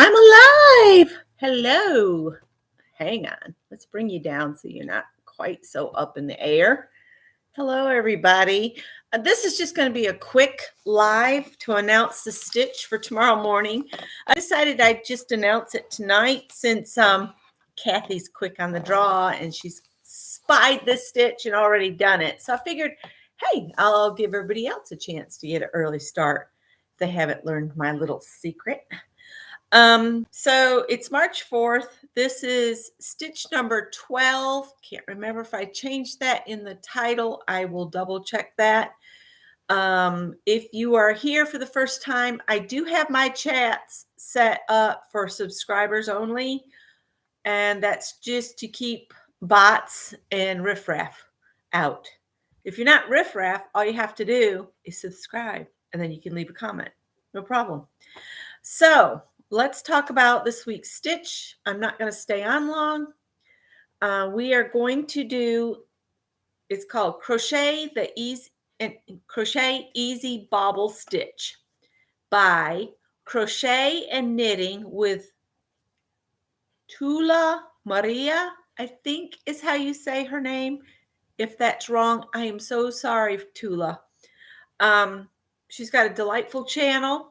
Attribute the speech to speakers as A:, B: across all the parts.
A: I'm alive. Hello. Hang on. Let's bring you down so you're not quite so up in the air. Hello, everybody. This is just going to be a quick live to announce the stitch for tomorrow morning. I decided I'd just announce it tonight since Kathy's quick on the draw and she's spied this stitch and already done it. So I figured, hey, I'll give everybody else a chance to get an early start if they haven't learned my little secret. So it's March 4th. This is stitch number 12. Can't remember if I changed that in the title. I will double check that. If you are here for the first time, I do have my chats set up for subscribers only. And that's just to keep bots and riffraff out. If you're not riffraff, all you have to do is subscribe and then you can leave a comment. No problem. So let's talk about this week's stitch. I'm not going to stay on long. We are going to do, it's called Crochet Easy Bobble Stitch by Crochet and Knitting with Tuula Maaria, I think is how you say her name. If that's wrong, I am so sorry, Tuula. She's got a delightful channel.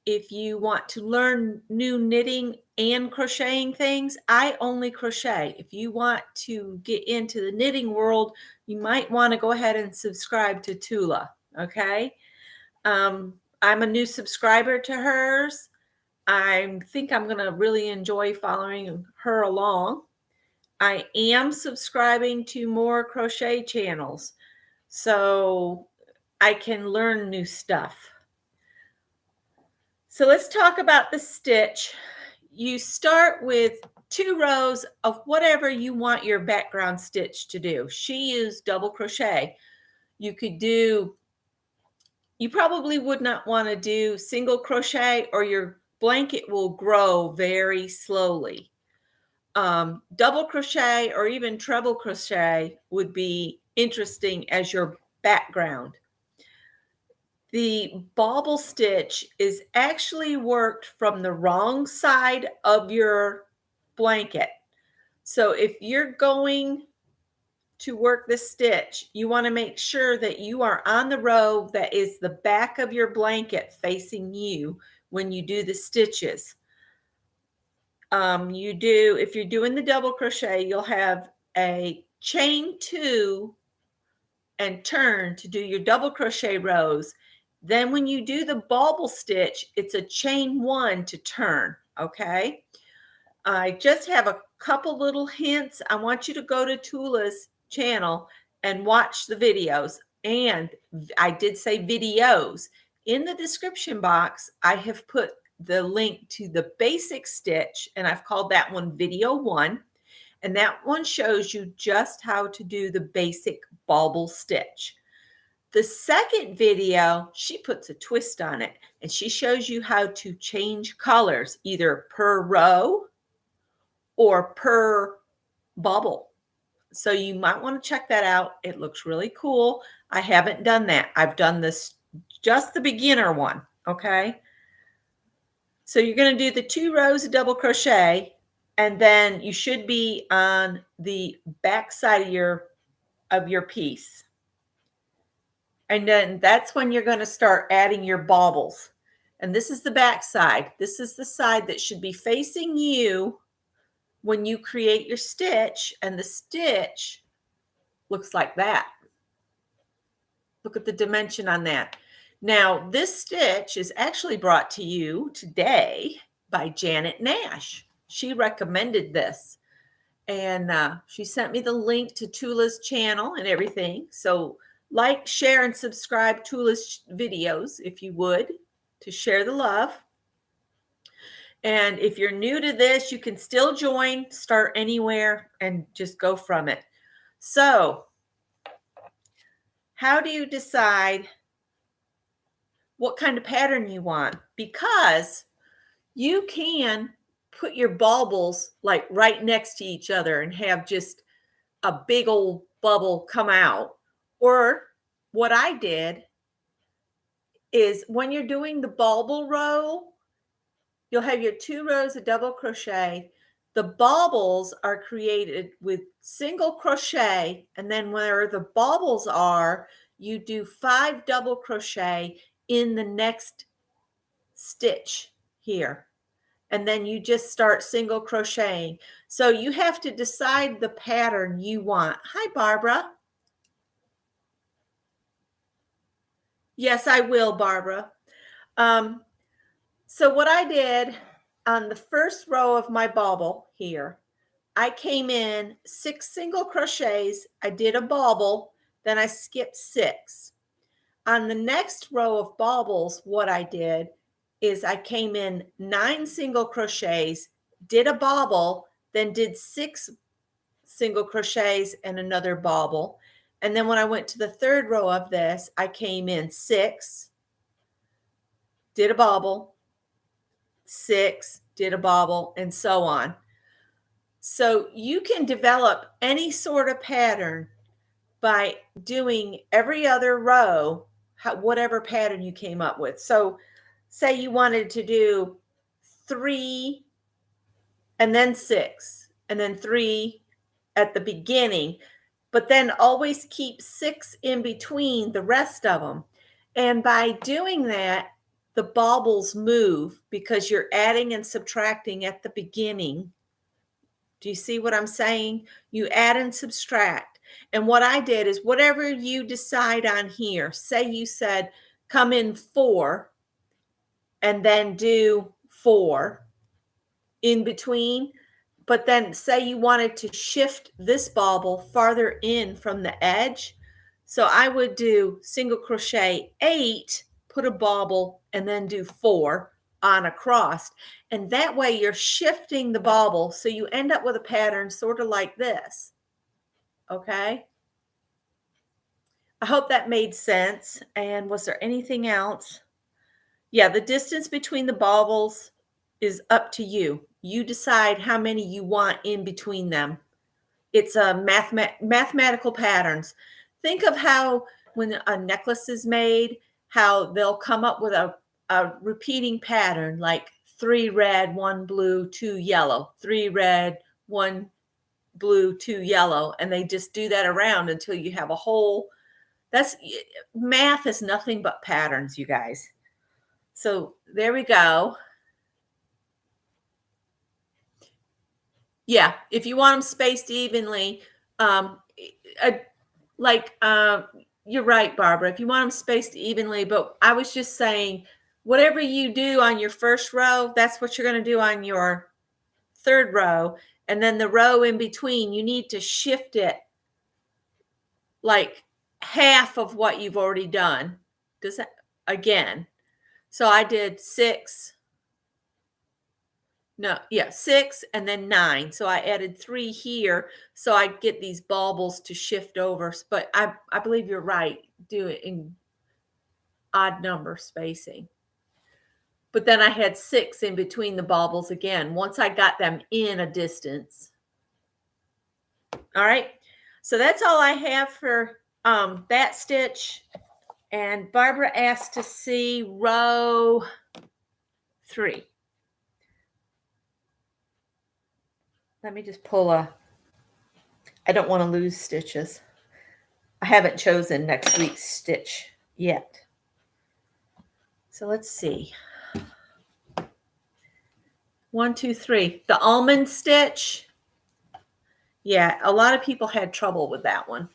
A: If you want to learn new knitting and crocheting things, I only crochet. If you want to get into the knitting world, you might want to go ahead and subscribe to Tuula, okay? I'm a new subscriber to hers. I think I'm going to really enjoy following her along. I am subscribing to more crochet channels so I can learn new stuff. So let's talk about the stitch. You start with 2 rows of whatever you want your background stitch to do. She used double crochet. You could do, you probably would not want to do single crochet or your blanket will grow very slowly. Double crochet or even treble crochet would be interesting as your background. The Bobble Stitch is actually worked from the wrong side of your blanket. So if you're going to work this stitch, you want to make sure that you are on the row that is the back of your blanket facing you when you do the stitches. If you're doing the double crochet, you'll have a chain 2 and turn to do your double crochet rows. Then when you do the Bauble Stitch, it's a chain 1 to turn, okay? I just have a couple little hints. I want you to go to Tuula's channel and watch the videos. And I did say videos. In the description box, I have put the link to the basic stitch, and I've called that one video 1. And that one shows you just how to do the basic Bauble Stitch. The second video, she puts a twist on it and she shows you how to change colors either per row or per bubble. So you might want to check that out. It looks really cool. I haven't done that. I've done this, just the beginner one, okay? So you're going to do the 2 rows of double crochet and then you should be on the back side of your piece. And then that's when you're going to start adding your baubles. And this is the back side. This is the side that should be facing you when you create your stitch. And the stitch looks like that. Look at the dimension on that. Now, this stitch is actually brought to you today by Janet Nash. She recommended this. And she sent me the link to Tuula's channel and everything. So like, share, and subscribe to Tuula's videos if you would, to share the love. And if you're new to this, you can still join, start anywhere, and just go from it. So how do you decide what kind of pattern you want? Because you can put your baubles like right next to each other and have just a big old bubble come out. Or what I did is when you're doing the bauble row, you'll have your 2 rows of double crochet. The baubles are created with single crochet, and then where the baubles are, you do 5 double crochet in the next stitch here. And then you just start single crocheting. So you have to decide the pattern you want. Hi, Barbara. Yes, I will, Barbara. So what I did on the first row of my bauble here, I came in 6 single crochets. I did a bauble, then I skipped 6. On the next row of baubles, what I did is I came in 9 single crochets, did a bauble, then did 6 single crochets and another bauble. And then when I went to the third row of this, I came in 6, did a bauble, 6, did a bauble, and so on. So you can develop any sort of pattern by doing every other row, whatever pattern you came up with. So say you wanted to do 3 and then 6 and then 3 at the beginning, but then always keep 6 in between the rest of them. And by doing that, the baubles move because you're adding and subtracting at the beginning. Do you see what I'm saying? You add and subtract. And what I did is whatever you decide on here, say you said come in 4 and then do 4 in between, but then say you wanted to shift this bauble farther in from the edge. So I would do single crochet 8, put a bauble, and then do 4 on across. And that way you're shifting the bauble so you end up with a pattern sort of like this. Okay? I hope that made sense. And was there anything else? Yeah, the distance between the baubles is up to you. You decide how many you want in between them. It's a mathematical patterns. Think of how when a necklace is made, how they'll come up with a repeating pattern like 3 red, 1 blue, 2 yellow, 3 red, 1 blue, 2 yellow, and they just do that around until you have a whole. Math is nothing but patterns, you guys. So there we go. Yeah, if you want them spaced evenly, you're right, Barbara. If you want them spaced evenly, but I was just saying, whatever you do on your first row, that's what you're going to do on your third row. And then the row in between, you need to shift it like half of what you've already done. Does that again? So I did 6. No, yeah, 6 and then 9. So I added 3 here so I get these baubles to shift over. But I believe you're right. Do it in odd number spacing. But then I had 6 in between the baubles again once I got them in a distance. All right. So that's all I have for that stitch. And Barbara asked to see row 3. Let me just pull I don't want to lose stitches. I haven't chosen next week's stitch yet. So let's see. 1, 2, 3. The almond stitch. Yeah, a lot of people had trouble with that one.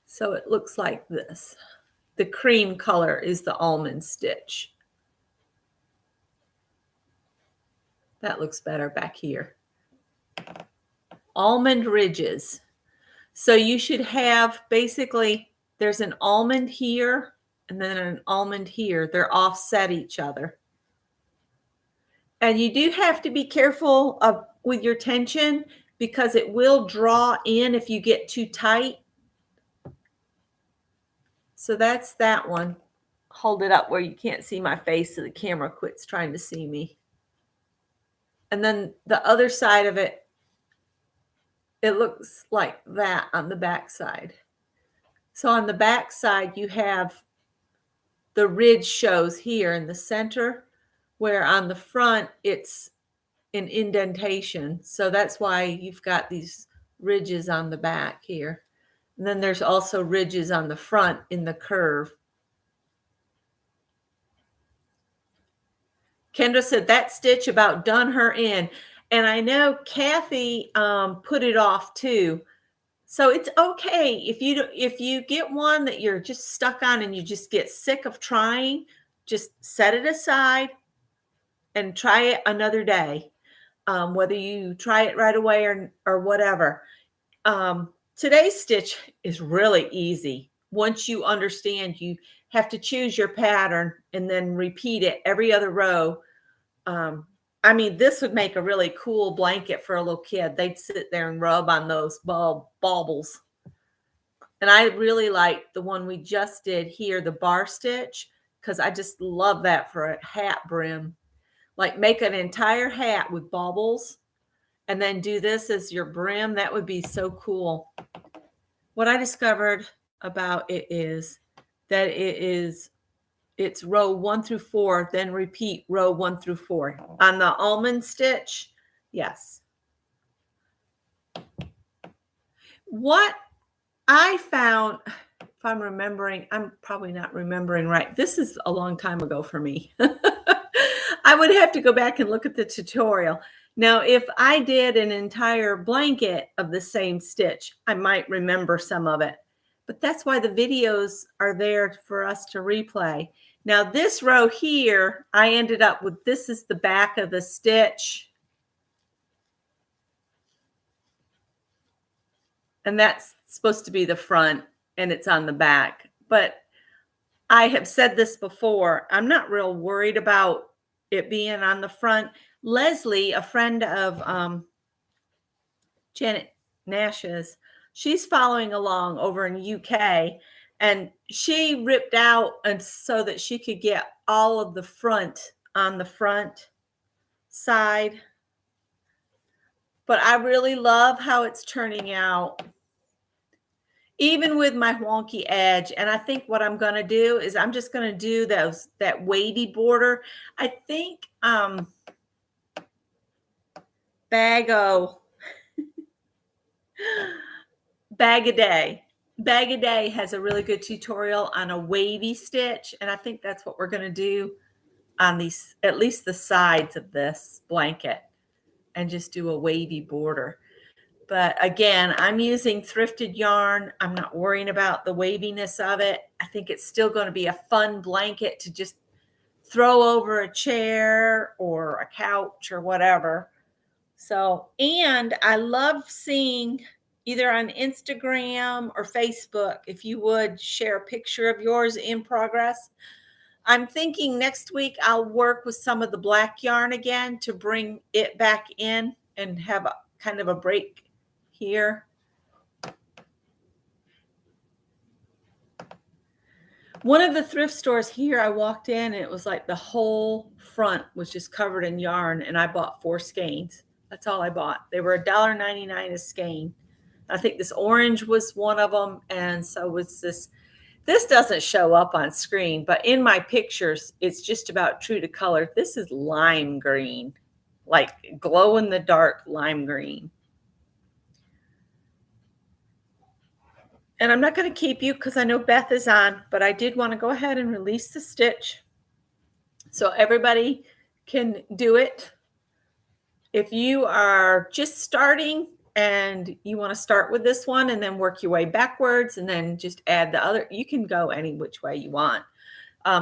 A: So it looks like this. The cream color is the almond stitch. That looks better back here. Almond ridges. So you should have basically, there's an almond here and then an almond here. They're offset each other. And you do have to be careful with your tension because it will draw in if you get too tight. So that's that one. Hold it up where you can't see my face so the camera quits trying to see me. And then the other side of it, it looks like that on the back side. So on the back side, you have the ridge shows here in the center. where on the front it's an indentation. So that's why you've got these ridges on the back here. And then there's also ridges on the front in the curve. Kendra said that stitch about done her in. And I know Kathy put it off too. So it's okay if you get one that you're just stuck on and you just get sick of trying, just set it aside and try it another day. Whether you try it right away or whatever. Today's stitch is really easy. Once you understand, you have to choose your pattern and then repeat it every other row. I mean, this would make a really cool blanket for a little kid. They'd sit there and rub on those baubles. And I really like the one we just did here, the bar stitch, because I just love that for a hat brim. Like make an entire hat with baubles and then do this as your brim. That would be so cool. What I discovered about it is that it's row 1 through 4, then repeat row 1 through 4. On the almond stitch, yes. What I found, if I'm remembering, I'm probably not remembering right. This is a long time ago for me. I would have to go back and look at the tutorial. Now, if I did an entire blanket of the same stitch, I might remember some of it. But that's why the videos are there for us to replay. Now, this row here, I ended up with, this is the back of the stitch. And that's supposed to be the front, and it's on the back. But I have said this before, I'm not real worried about it being on the front. Leslie, a friend of Janet Nash's, she's following along over in UK, and she ripped out and so that she could get all of the front on the front side. But I really love how it's turning out, even with my wonky edge. And I think what I'm going to do is I'm just going to do that wavy border. I think Bag a Day has a really good tutorial on a wavy stitch, and I think that's what we're going to do on these, at least the sides of this blanket, and just do a wavy border. But again, I'm using thrifted yarn. I'm not worrying about the waviness of it. I think it's still going to be a fun blanket to just throw over a chair or a couch or whatever. So, and I love seeing either on Instagram or Facebook, if you would share a picture of yours in progress. I'm thinking next week I'll work with some of the black yarn again to bring it back in and have a kind of a break here. One of the thrift stores here, I walked in and it was like the whole front was just covered in yarn, and I bought 4 skeins. That's all I bought. They were $1.99 a skein. I think this orange was one of them, and so was this. This doesn't show up on screen, but in my pictures, it's just about true to color. This is lime green, like glow in the dark lime green. And I'm not going to keep you because I know Beth is on, but I did want to go ahead and release the stitch so everybody can do it. If you are just starting and you want to start with this one and then work your way backwards and then just add the other, you can go any which way you want.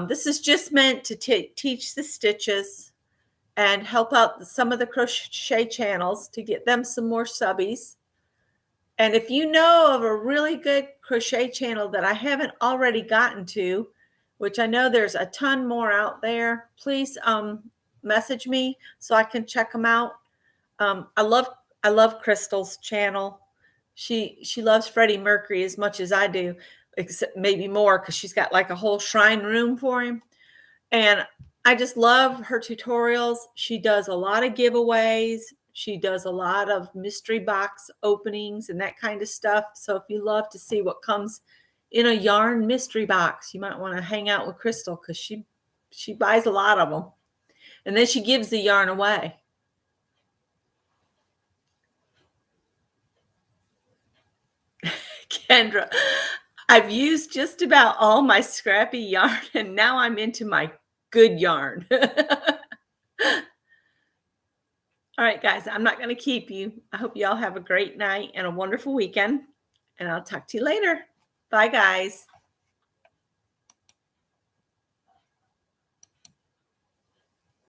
A: This is just meant to teach the stitches and help out some of the crochet channels to get them some more subbies. And if you know of a really good crochet channel that I haven't already gotten to, which I know there's a ton more out there, please message me so I can check them out. I love Crystal's channel. She loves Freddie Mercury as much as I do, except maybe more because she's got like a whole shrine room for him. And I just love her tutorials. She does a lot of giveaways. She does a lot of mystery box openings and that kind of stuff. So if you love to see what comes in a yarn mystery box, you might want to hang out with Crystal because she buys a lot of them. And then she gives the yarn away. Kendra, I've used just about all my scrappy yarn, and now I'm into my good yarn. All right, guys, I'm not going to keep you. I hope you all have a great night and a wonderful weekend, and I'll talk to you later. Bye, guys.